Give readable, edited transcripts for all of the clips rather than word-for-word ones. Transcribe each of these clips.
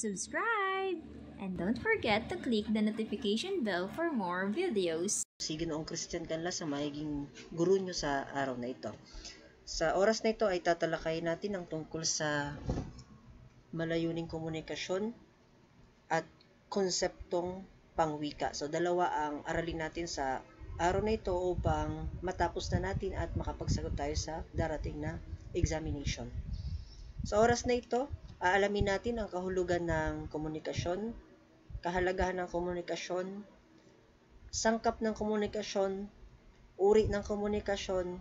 subscribe, and don't forget to click the notification bell for more videos. Si Ginoong Christian Canlas sa magiging guro nyo sa araw na ito. Sa oras na ito ay tatalakayin natin ang tungkol sa malayuning komunikasyon at konseptong pangwika. So, dalawa ang aralin natin sa araw na ito upang matapos na natin at makapagsagot tayo sa darating na examination. Sa oras na ito, aalamin natin ang kahulugan ng komunikasyon, kahalagahan ng komunikasyon, sangkap ng komunikasyon, uri ng komunikasyon,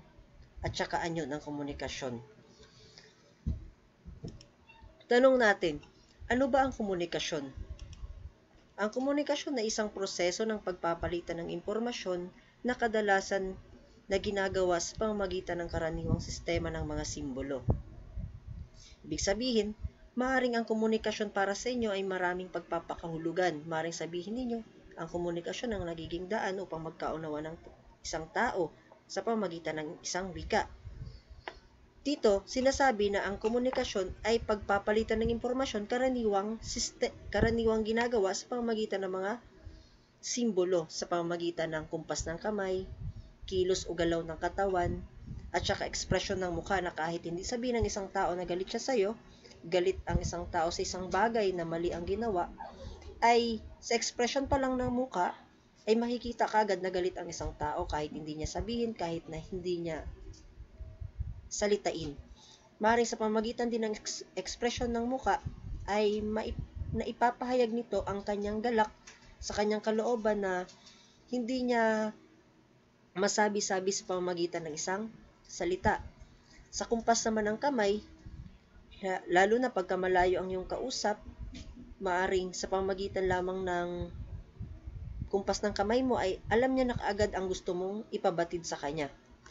at saka anyo ng komunikasyon. Tanong natin, ano ba ang komunikasyon? Ang komunikasyon ay isang proseso ng pagpapalitan ng impormasyon na kadalasan na ginagawa sa pamamagitan ng karaniwang sistema ng mga simbolo. Ibig sabihin, maaaring ang komunikasyon para sa inyo ay maraming pagpapakahulugan. Maaaring sabihin ninyo, ang komunikasyon ang nagiging daan upang magkaunawa ng isang tao sa pamamagitan ng isang wika. Dito, sinasabi na ang komunikasyon ay pagpapalitan ng impormasyon karaniwang ginagawa sa pamamagitan ng mga simbolo, sa pamamagitan ng kumpas ng kamay, kilos o galaw ng katawan, at saka ekspresyon ng mukha na kahit hindi sabihin ng isang tao na galit siya sa'yo, galit ang isang tao sa isang bagay na mali ang ginawa, ay sa ekspresyon pa lang ng mukha, ay makikita kagad na galit ang isang tao kahit hindi niya sabihin, kahit na hindi niya salitain. Maaaring sa pamamagitan din ng ekspresyon ng mukha, ay naipapahayag nito ang kanyang galak sa kanyang kalooban na hindi niya masabi-sabi sa pamamagitan ng isang salita. Sa kumpas naman ng kamay, lalo na pagka malayo ang iyong kausap, maaring sa pamamagitan lamang ng kumpas ng kamay mo ay alam niya na kaagad ang gusto mong ipabatid sa kanya.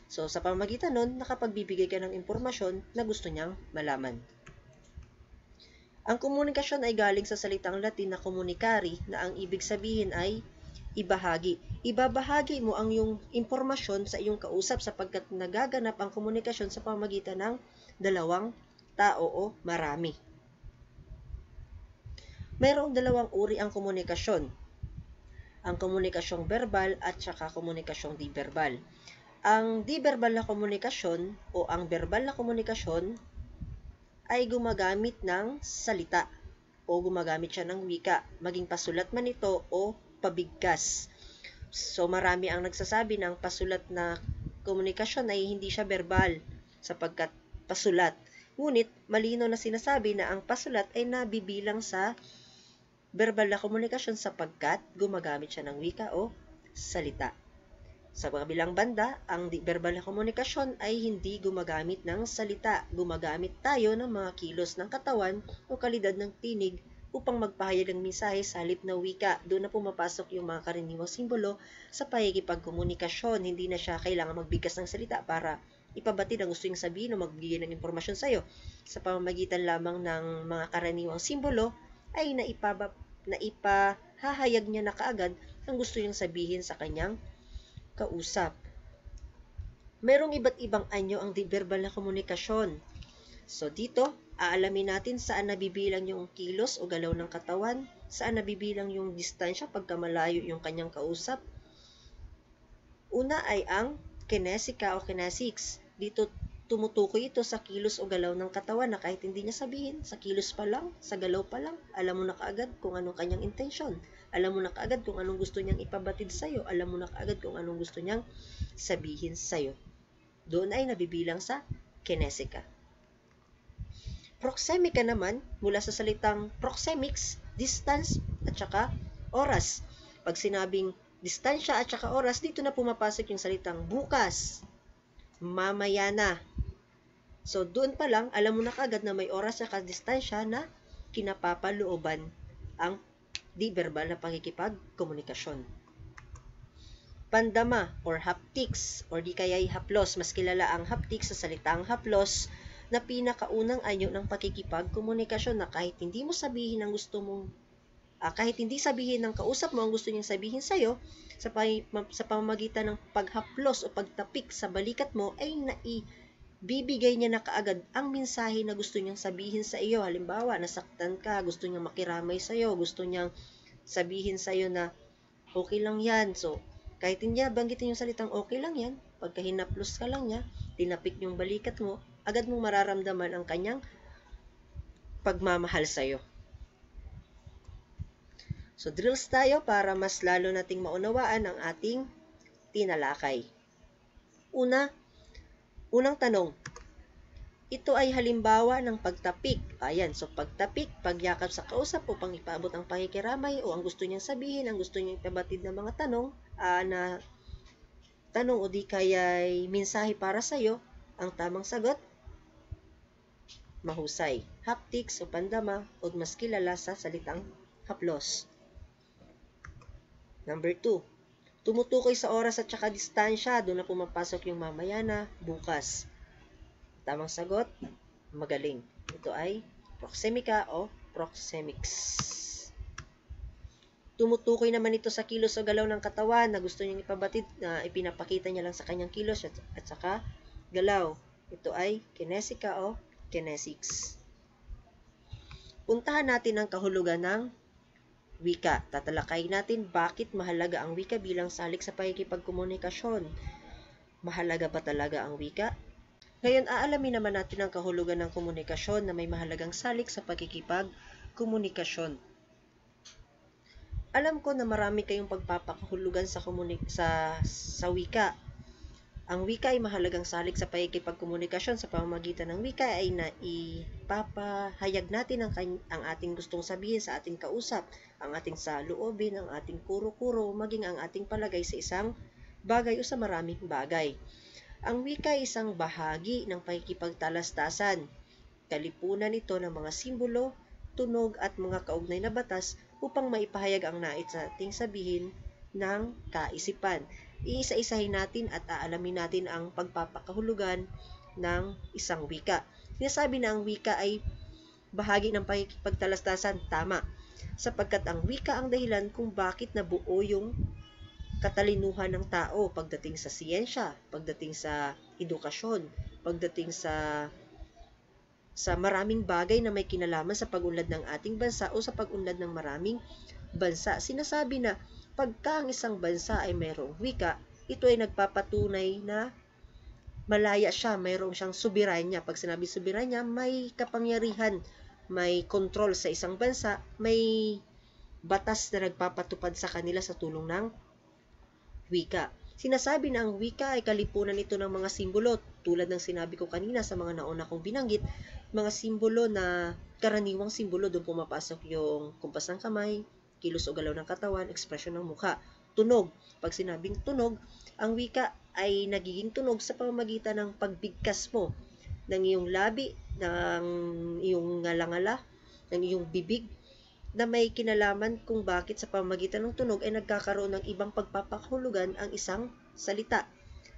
So, sa pamamagitan nun, nakapagbibigay ka ng impormasyon na gusto niyang malaman. Ang komunikasyon ay galing sa salitang Latin na communicare na ang ibig sabihin ay ibahagi. Ibabahagi mo ang iyong impormasyon sa iyong kausap sapagkat nagaganap ang komunikasyon sa pamamagitan ng dalawang tao o marami. Mayroong dalawang uri ang komunikasyon. Ang komunikasyong verbal at saka komunikasyong di-verbal. Ang di-verbal na komunikasyon o ang verbal na komunikasyon ay gumagamit ng salita o gumagamit siya ng wika, maging pasulat man ito o pabigkas. So, marami ang nagsasabi ng pasulat na komunikasyon ay hindi siya verbal sapagkat pasulat. Ngunit, malino na sinasabi na ang pasulat ay nabibilang sa verbal na komunikasyon sapagkat gumagamit siya ng wika o salita. Sa kabilang banda, ang verbal na komunikasyon ay hindi gumagamit ng salita. Gumagamit tayo ng mga kilos ng katawan o kalidad ng tinig upang magpahayag ng mensahe sa halip na wika. Doon na pumapasok yung mga karaniwang simbolo sa pakikipagkomunikasyon. Hindi na siya kailangan magbigkas ng salita para ipabatid ang gusto niyang sabihin o magbigay ng impormasyon sa iyo. Sa pamamagitan lamang ng mga karaniwang simbolo ay naipahahayag niya na kaagad ang gusto niyang sabihin sa kanyang kausap. Merong iba't ibang anyo ang di-verbal na komunikasyon. So, dito, aalamin natin saan nabibilang yung kilos o galaw ng katawan, saan nabibilang yung distansya pagka malayo yung kanyang kausap. Una ay ang kinesika o kinesics. Dito, tumutukoy ito sa kilos o galaw ng katawan na kahit hindi niya sabihin, sa kilos pa lang, sa galaw pa lang, alam mo na kaagad kung anong kanyang intensyon. Alam mo na kaagad kung anong gusto niyang ipabatid sa'yo. Alam mo na kaagad kung anong gusto niyang sabihin sa'yo. Doon ay nabibilang sa kinesika. Proxemica naman, mula sa salitang proxemics, distance at saka oras. Pag sinabing distansya at saka oras, dito na pumapasok yung salitang bukas, mamaya na. So, doon pa lang, alam mo na kaagad na may oras at distansya na kinapapalooban ang di-verbal na pakikipagkomunikasyon. Pandama or haptics or di kaya'y haplos. Mas kilala ang haptics sa salitang haplos na pinakaunang anyo ng pakikipagkomunikasyon na kahit hindi mo sabihin ang gusto mong kahit hindi sabihin ng kausap mo ang gusto niyang sabihin sa'yo, sa pamamagitan ng paghaplos o pagtapik sa balikat mo ay bibigay niya na kaagad ang mensahe na gusto niyang sabihin sa iyo. Halimbawa, nasaktan ka, gusto niyang makiramay sa iyo, gusto niyang sabihin sa iyo na okay lang yan. So, kahit hindi niya banggitin yung salitang okay lang yan, pagka hinaplos ka lang niya, tinapik yung balikat mo, agad mong mararamdaman ang kanyang pagmamahal sa iyo. So, drills tayo para mas lalo nating maunawaan ang ating tinalakay. Unang tanong, ito ay halimbawa ng pagtapik. Ayan, so pagtapik, pagyakap sa kausap upang ipaabot ang pakikiramay o ang gusto niyang sabihin, ang gusto niyang ipabatid ng mga tanong, na tanong o di kaya'y mensahe para sa'yo. Ang tamang sagot, mahusay. Haptics o pandama o mas kilala sa salitang haplos. Number 2, tumutukoy sa oras at saka distansya. Doon na pumapasok yung mamaya na, bukas. Tamang sagot, magaling. Ito ay proxemica o proxemics. Tumutukoy naman ito sa kilos o galaw ng katawan na gusto niyang ipabatid na ipinapakita niya lang sa kanyang kilos at saka galaw. Ito ay kinesica o kinesics. Puntahan natin ang kahulugan ng wika. Tatalakayin natin bakit mahalaga ang wika bilang salik sa pakikipagkomunikasyon. Mahalaga ba talaga ang wika? Ngayon, aalamin naman natin ang kahulugan ng komunikasyon na may mahalagang salik sa pakikipagkomunikasyon. Alam ko na marami kayong pagpapakahulugan sa wika. Ang wika ay mahalagang salik sa pakikipagkomunikasyon. Sa pamamagitan ng wika ay naipapahayag natin ang ating gustong sabihin sa ating kausap, ang ating saloobin, ang ating kuro-kuro, maging ang ating palagay sa isang bagay o sa maraming bagay. Ang wika ay isang bahagi ng pakikipagtalastasan. Kalipunan ito ng mga simbolo, tunog at mga kaugnay na batas upang maipahayag ang nais nating sabihin ng kaisipan. Iisa-isahin natin at aalamin natin ang pagpapakahulugan ng isang wika. Sinasabi na ang wika ay bahagi ng pakikipagtalastasan, tama, sapagkat ang wika ang dahilan kung bakit nabuo yung katalinuhan ng tao pagdating sa siyensya, pagdating sa edukasyon, pagdating sa maraming bagay na may kinalaman sa pag-unlad ng ating bansa o sa pag-unlad ng maraming bansa. Sinasabi na pagka ang isang bansa ay mayroong wika, ito ay nagpapatunay na malaya siya, mayroong siyang soberanya. Pag sinabi soberanya, may kapangyarihan, may control sa isang bansa, may batas na nagpapatupad sa kanila sa tulong ng wika. Sinasabi na ang wika ay kalipunan ito ng mga simbolo, tulad ng sinabi ko kanina sa mga nauna kong binanggit, mga simbolo na karaniwang simbolo, doon pumapasok yung kumpas ng kamay, kilos o galaw ng katawan, ekspresyon ng mukha. Tunog. Pag sinabing tunog, ang wika ay nagiging tunog sa pamamagitan ng pagbigkas mo ng iyong labi, ng iyong ngalangala, ng iyong bibig, na may kinalaman kung bakit sa pamamagitan ng tunog ay nagkakaroon ng ibang pagpapakahulugan ang isang salita.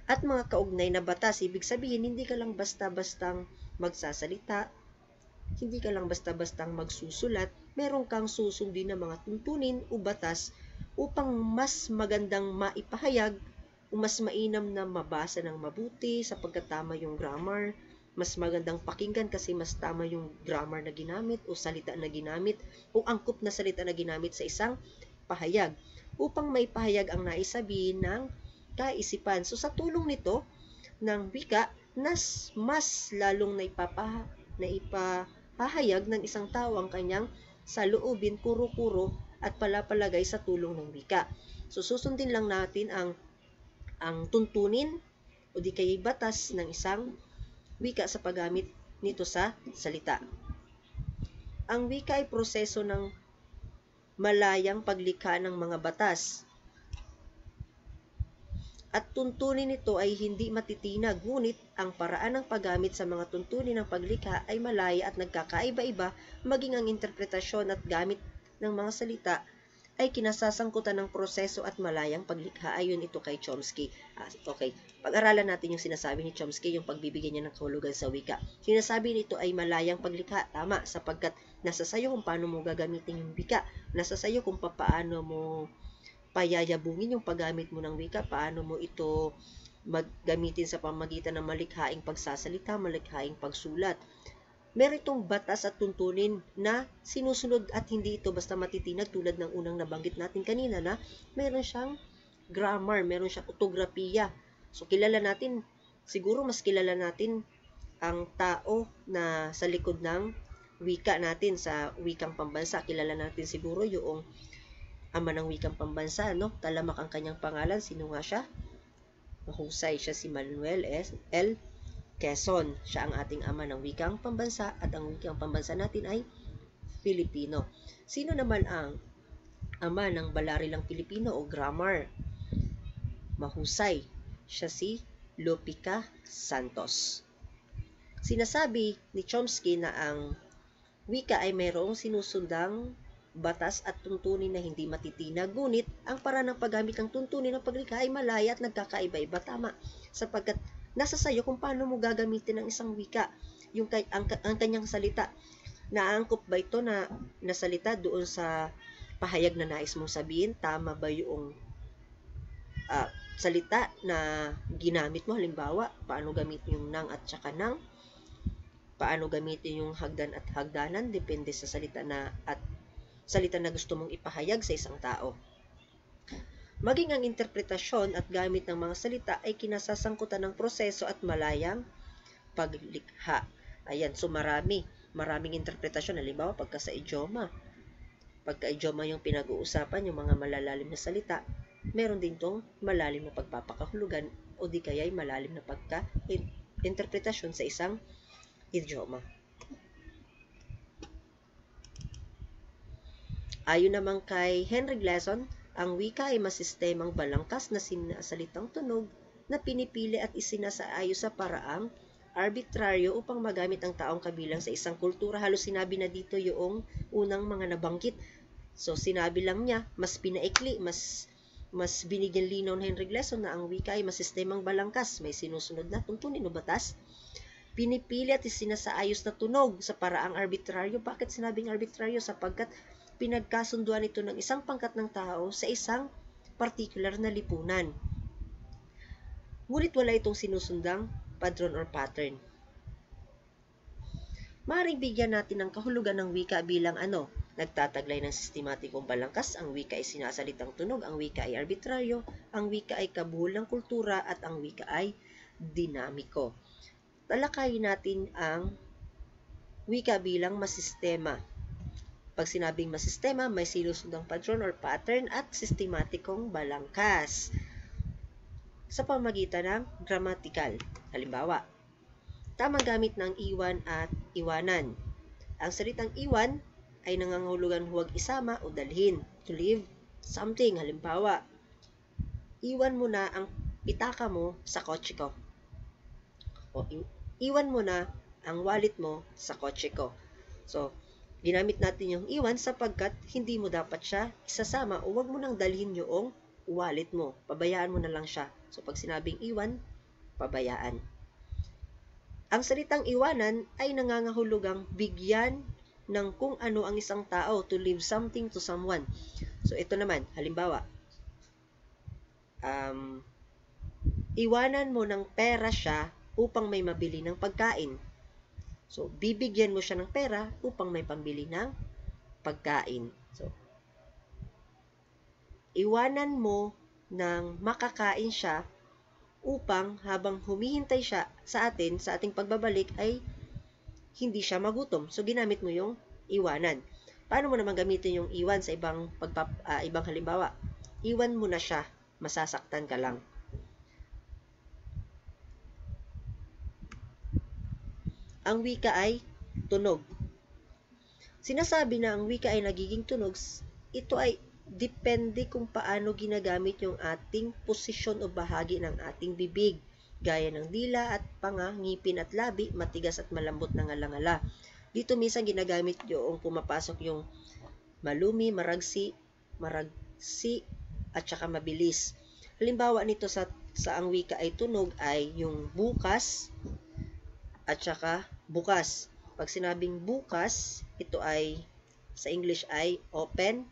At mga kaugnay na batas, ibig sabihin, hindi ka lang basta-bastang magsasalita, hindi ka lang basta-bastang magsusulat, meron kang susundin na mga tuntunin o batas upang mas magandang maipahayag o mas mainam na mabasa ng mabuti sapagkat tama yung grammar, mas magandang pakinggan kasi mas tama yung grammar na ginamit o salita na ginamit o angkop na salita na ginamit sa isang pahayag upang maipahayag ang naisabihin ng kaisipan. So sa tulong nito ng wika, mas lalong naipahayag ng isang tao ang kanyang saloobin, kuro-kuro at palapalagay sa tulong ng wika. So susundin lang natin ang tuntunin o di kaya batas ng isang wika sa paggamit nito sa salita. Ang wika ay proseso ng malayang paglikha ng mga batas. At tuntunin nito ay hindi matitinag, ngunit ang paraan ng paggamit sa mga tuntunin ng paglikha ay malaya at nagkakaiba-iba, maging ang interpretasyon at gamit ng mga salita ay kinasasangkutan ng proseso at malayang paglikha. Ayon ito kay Chomsky. Okay, pag-aralan natin yung sinasabi ni Chomsky, yung pagbibigay niya ng kahulugan sa wika. Sinasabi nito ay malayang paglikha, tama, sapagkat nasa sayo kung paano mo gagamitin yung wika, nasa sayo kung paano mo payayabungin yung paggamit mo ng wika, paano mo ito gamitin sa pamamagitan ng malikhaing pagsasalita, malikhaing pagsulat. Meron itong batas at tuntunin na sinusunod at hindi ito basta matitinag tulad ng unang nabanggit natin kanina na meron siyang grammar, meron siyang ortografiya. So, siguro mas kilala natin ang tao na sa likod ng wika natin sa wikang pambansa. Kilala natin siguro yung ama ng wikang pambansa, no? Talamak ang kanyang pangalan. Sino nga siya? Mahusay siya, si Manuel L. Quezon. Siya ang ating ama ng wikang pambansa at ang wikang pambansa natin ay Filipino. Sino naman ang ama ng balarilang Pilipino o grammar? Mahusay. Siya si Lopica Santos. Sinasabi ni Chomsky na ang wika ay mayroong sinusundang batas at tuntunin na hindi matitinag, ngunit ang paraan ng paggamit ng tuntunin ng paglikha ay malaya at nagkakaiba-iba. Tama, sapagkat nasa sayo kung paano mo gagamitin ang isang wika, ang kanyang salita. Naangkop ba ito na salita doon sa pahayag na nais mong sabihin? Tama ba yung salita na ginamit mo? Halimbawa, paano gamitin yung nang at saka nang? Paano gamitin yung hagdan at hagdanan? Depende sa salita na gusto mong ipahayag sa isang tao. Maging ang interpretasyon at gamit ng mga salita ay kinasasangkutan ng proseso at malayang paglikha. Ayan, so maraming interpretasyon. Halimbawa, pagka idioma yung pinag-uusapan, yung mga malalalim na salita, meron din tong malalim na pagpapakahulugan o di kaya ay malalim na pagka-interpretasyon sa isang idioma. Ayon naman kay Henry Gleason, ang wika ay masistemang balangkas na sinasalitang tunog na pinipili at isinasaayos sa paraang arbitraryo upang magamit ang taong kabilang sa isang kultura. Halos sinabi na dito yung unang mga nabanggit. So, sinabi lang niya, mas pinaikli, mas binigyan linaw ng Henry Gleason na ang wika ay masistemang balangkas, may sinusunod na tuntunin o batas, pinipili at isinasaayos na tunog sa paraang arbitraryo. Bakit sinabing arbitraryo? Sapagkat pinagkasunduan ito ng isang pangkat ng tao sa isang particular na lipunan. Ngunit wala itong sinusundang patron or pattern. Maaaring bigyan natin ng kahulugan ng wika bilang nagtataglay ng sistematikong balangkas, ang wika ay sinasalitang tunog, ang wika ay arbitraryo, ang wika ay kabuhol ng kultura, at ang wika ay dinamiko. Talakayin natin ang wika bilang masistema. Pag sinabing masistema, may sinusundang patron or pattern at sistematikong balangkas sa pamamagitan ng grammatical. Halimbawa, tamang gamit ng iwan at iwanan. Ang salitang iwan ay nangangahulugan huwag isama o dalhin, to leave something. Halimbawa, iwan mo na ang pitaka mo sa kotse ko. O iwan mo na ang wallet mo sa kotse ko. So, ginamit natin yung iwan sapagkat hindi mo dapat siya isasama o huwag mo nang dalhin yung wallet mo. Pabayaan mo na lang siya. So, pag sinabing iwan, pabayaan. Ang salitang iwanan ay nangangahulugang bigyan ng kung ano ang isang tao, to leave something to someone. So, ito naman, halimbawa, iwanan mo ng pera siya upang may mabili ng pagkain. So, bibigyan mo siya ng pera upang may pambili ng pagkain. So, iwanan mo ng makakain siya upang habang humihintay siya sa ating pagbabalik ay hindi siya magutom. So, ginamit mo yung iwanan. Paano mo naman gamitin yung iwan sa ibang halimbawa? Iwan mo na siya, masasaktan ka lang. Ang wika ay tunog. Sinasabi na ang wika ay nagiging tunog, ito ay depende kung paano ginagamit yung ating posisyon o bahagi ng ating bibig, gaya ng dila at panga, ngipin at labi, matigas at malambot na ngalangala. Dito minsan ginagamit yung pumapasok yung malumi, maragsi, at saka mabilis. Halimbawa nito sa ang wika ay tunog ay yung bukas at saka bukas. Pag sinabing bukas, ito ay sa English ay open.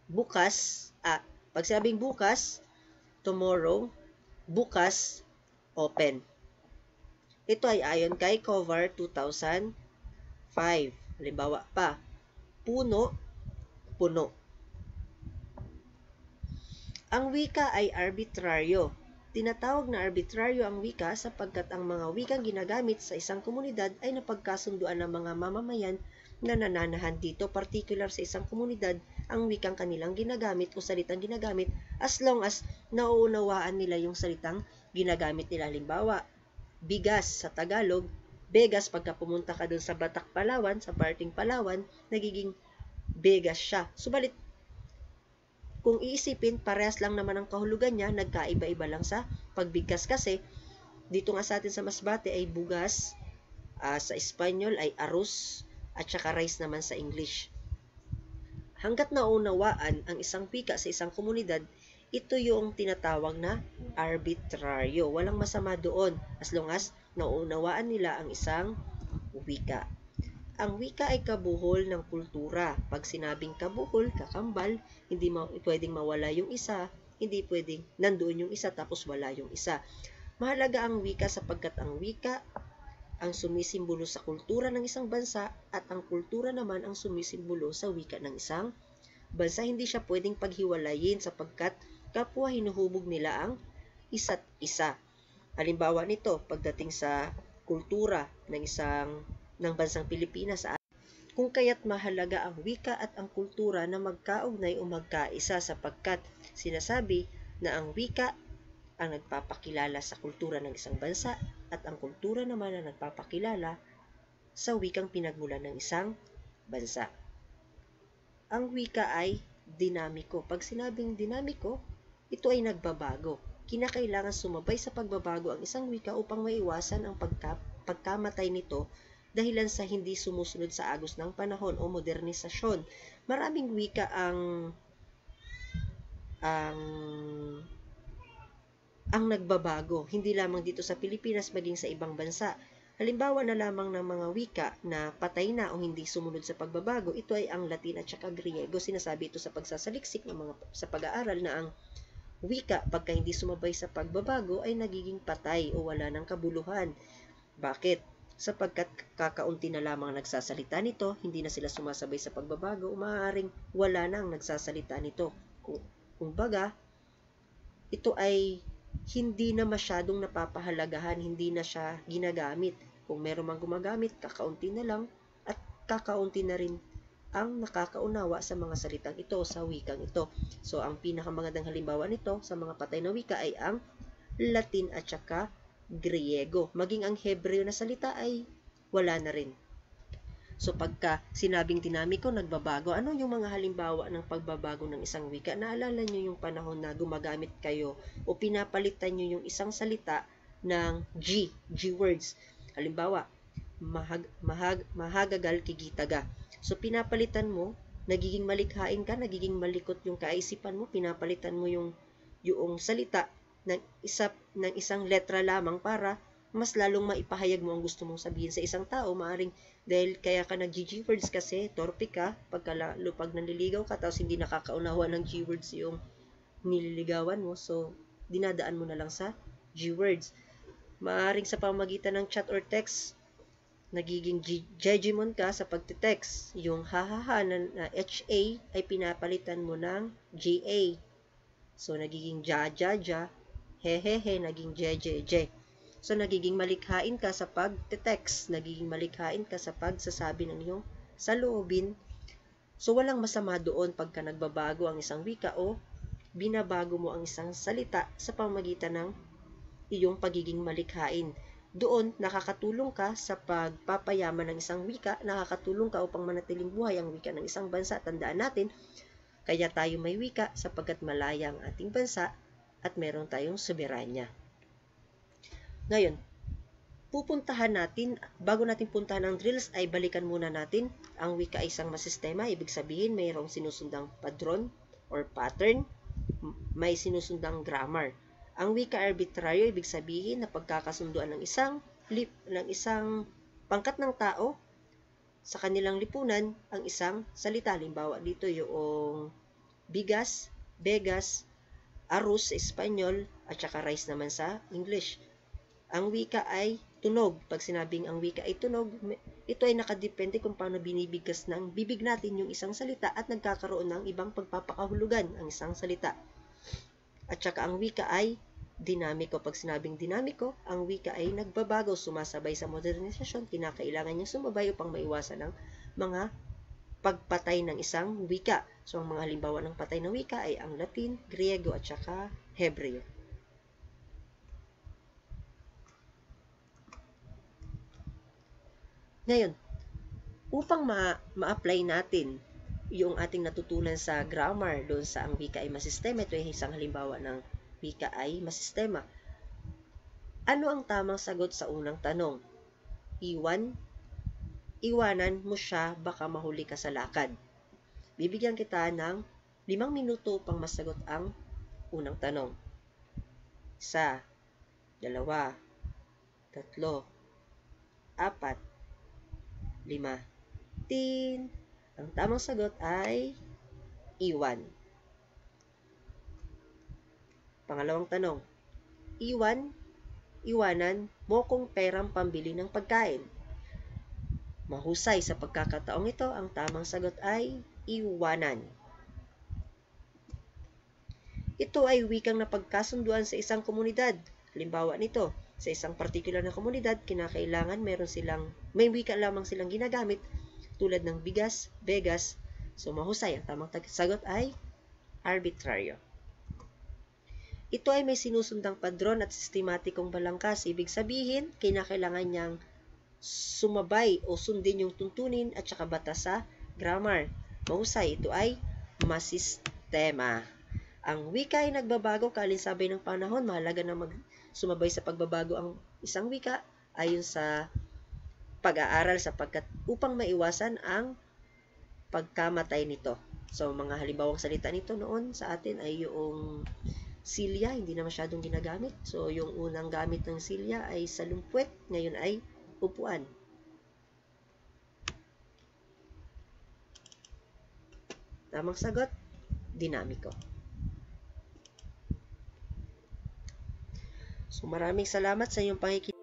Bukas, pag sinabing bukas, tomorrow. bukas, open. Ito ay ayon kay Cover 2005. Halimbawa pa, puno, puno. Ang wika ay arbitraryo. Tinatawag na arbitraryo ang wika sapagkat ang mga wikang ginagamit sa isang komunidad ay napagkasunduan ng mga mamamayan na nananahan dito, particular sa isang komunidad, ang wikang kanilang ginagamit o salitang ginagamit as long as nauunawaan nila yung salitang ginagamit nila. Halimbawa, bigas sa Tagalog, Begas, pagka pumunta ka dun sa Batak, Palawan, sa parting Palawan, nagiging Begas siya. Subalit, kung iisipin, parehas lang naman ang kahulugan niya, nagkaiba-iba lang sa pagbigkas kasi dito nga sa atin sa Masbate ay bugas, sa Espanyol ay arroz, at saka rice naman sa English. Hanggat naunawaan ang isang wika sa isang komunidad, ito yung tinatawag na arbitraryo. Walang masama doon as long as naunawaan nila ang isang wika. Ang wika ay kabuhol ng kultura. Pag sinabing kabuhol, kakambal, hindi pwedeng mawala yung isa, hindi pwedeng nandoon yung isa tapos wala yung isa. Mahalaga ang wika sapagkat ang wika ang sumisimbolo sa kultura ng isang bansa at ang kultura naman ang sumisimbolo sa wika ng isang bansa. Hindi siya pwedeng paghiwalayin sapagkat kapwa hinuhubog nila ang isa't isa. Halimbawa nito, pagdating sa kultura ng bansang Pilipinas, kung kaya't mahalaga ang wika at ang kultura na magkaugnay o magkaisa sapagkat sinasabi na ang wika ang nagpapakilala sa kultura ng isang bansa at ang kultura naman ang nagpapakilala sa wikang pinagmulan ng isang bansa. Ang wika ay dinamiko. Pag sinabing dinamiko, ito ay nagbabago. Kinakailangan sumabay sa pagbabago ang isang wika upang maiwasan ang pagkamatay nito dahilan sa hindi sumusunod sa agos ng panahon o modernisasyon. Maraming wika ang nagbabago, hindi lamang dito sa Pilipinas maging sa ibang bansa. Halimbawa na lamang ng mga wika na patay na o hindi sumunod sa pagbabago, ito ay ang Latin at saka Griego. Sinasabi ito sa pagsasaliksik sa pag-aaral na ang wika, pagka hindi sumabay sa pagbabago, ay nagiging patay o wala ng kabuluhan. Bakit? Sapagkat kakaunti na lamang nagsasalita nito, hindi na sila sumasabay sa pagbabago, maaaring wala nang nagsasalita nito. Kung baga, ito ay hindi na masyadong napapahalagahan, hindi na siya ginagamit. Kung meron mang gumagamit, kakaunti na lang at kakaunti na rin ang nakakaunawa sa mga salitang ito, sa wikang ito. So, ang pinakamagandang halimbawa nito sa mga patay na wika ay ang Latin at saka Griego. Maging ang Hebreo na salita ay wala na rin. So, pagka sinabing dinamiko, nagbabago, ano yung mga halimbawa ng pagbabago ng isang wika? Naalala nyo yung panahon na gumagamit kayo o pinapalitan nyo yung isang salita ng G words. Halimbawa, mahagagal kigitaga. So, pinapalitan mo, nagiging malikhain ka, nagiging malikot yung kaisipan mo, pinapalitan mo yung salita ng isang letra lamang para mas lalong maipahayag mo ang gusto mong sabihin sa isang tao. Maaring dahil kaya ka nag-G words kasi torpe ka, pag nanliligaw ka, tapos hindi nakakaunawa ng G words yung nililigawan mo, so dinadaan mo na lang sa G words. Maaring sa pamagitan ng chat or text, nagiging jejemon ka sa pagte-text. Yung hahaha na HA ay pinapalitan mo ng JA. So, nagiging ja, hehehe, naging jejeje. So, nagiging malikhain ka sa pagte-text. Nagiging malikhain ka sa pagsasabi ng iyong saloobin. So, walang masama doon pagka nagbabago ang isang wika o binabago mo ang isang salita sa pamamagitan ng iyong pagiging malikhain. Doon, nakakatulong ka sa pagpapayaman ng isang wika, nakakatulong ka upang manatiling buhay ang wika ng isang bansa. Tandaan natin, kaya tayo may wika sapagkat malaya ang ating bansa at meron tayong soberanya. Ngayon, bago natin puntahan ang drills, ay balikan muna natin ang wika ay isang masistema. Ibig sabihin, mayroong sinusundang padron or pattern, may sinusundang grammar. Ang wika arbitraryo, ibig sabihin na pagkakasunduan ng isang pangkat ng tao sa kanilang lipunan ang isang salita. Halimbawa dito yung bigas, Begas, arroz sa Espanyol at saka rice naman sa English. Ang wika ay tunog. Pag sinabing ang wika ay tunog, ito ay nakadepende kung paano binibigkas ng bibig natin yung isang salita at nagkakaroon ng ibang pagpapakahulugan ang isang salita. At saka ang wika ay dinamiko. Pag sinabing dinamiko, ang wika ay nagbabago, sumasabay sa modernisasyon, kinakailangan niyang sumabay upang maiwasan ang mga pagpatay ng isang wika. So, ang mga halimbawa ng patay ng wika ay ang Latin, Griego, at saka Hebreo. Ngayon, upang ma-apply natin yung ating natutunan sa grammar doon sa ang wika ay masistema, ito ay isang halimbawa ng wika ay masistema. Ano ang tamang sagot sa unang tanong? Iwanan mo siya, baka mahuli ka sa lakad. Bibigyan kita ng 5 minuto upang masagot ang unang tanong. 1, 2, 3, 4, 5. Tin! Ang tamang sagot ay iwan. Pangalawang tanong. Iwanan mo kung perang pambili ng pagkain. Mahusay sa pagkakataong ito, ang tamang sagot ay iwanan. Ito ay wikang napagkasunduan sa isang komunidad. Halimbawa nito, sa isang particular na komunidad, kinakailangan may wika lamang silang ginagamit tulad ng bigas, begas. So, mahusay. Ang tamang sagot ay arbitraryo. Ito ay may sinusundang padron at sistematikong balangkas. Ibig sabihin, kinakailangan niyang sumabay o sundin yung tuntunin at saka batas sa grammar. Mahusay. Ito ay masistema. Ang wika ay nagbabago kalinsabay ng panahon. Mahalaga na sumabay sa pagbabago ang isang wika ayon sa pag-aaral sapagkat upang maiwasan ang pagkamatay nito. So, mga halimbawang salita nito noon sa atin ay yung silya, hindi na masyadong ginagamit. So, yung unang gamit ng silya ay salumpwet, ngayon ay upuan. Tamang sagot, dinamiko. So, maraming salamat sa inyong pakikinig.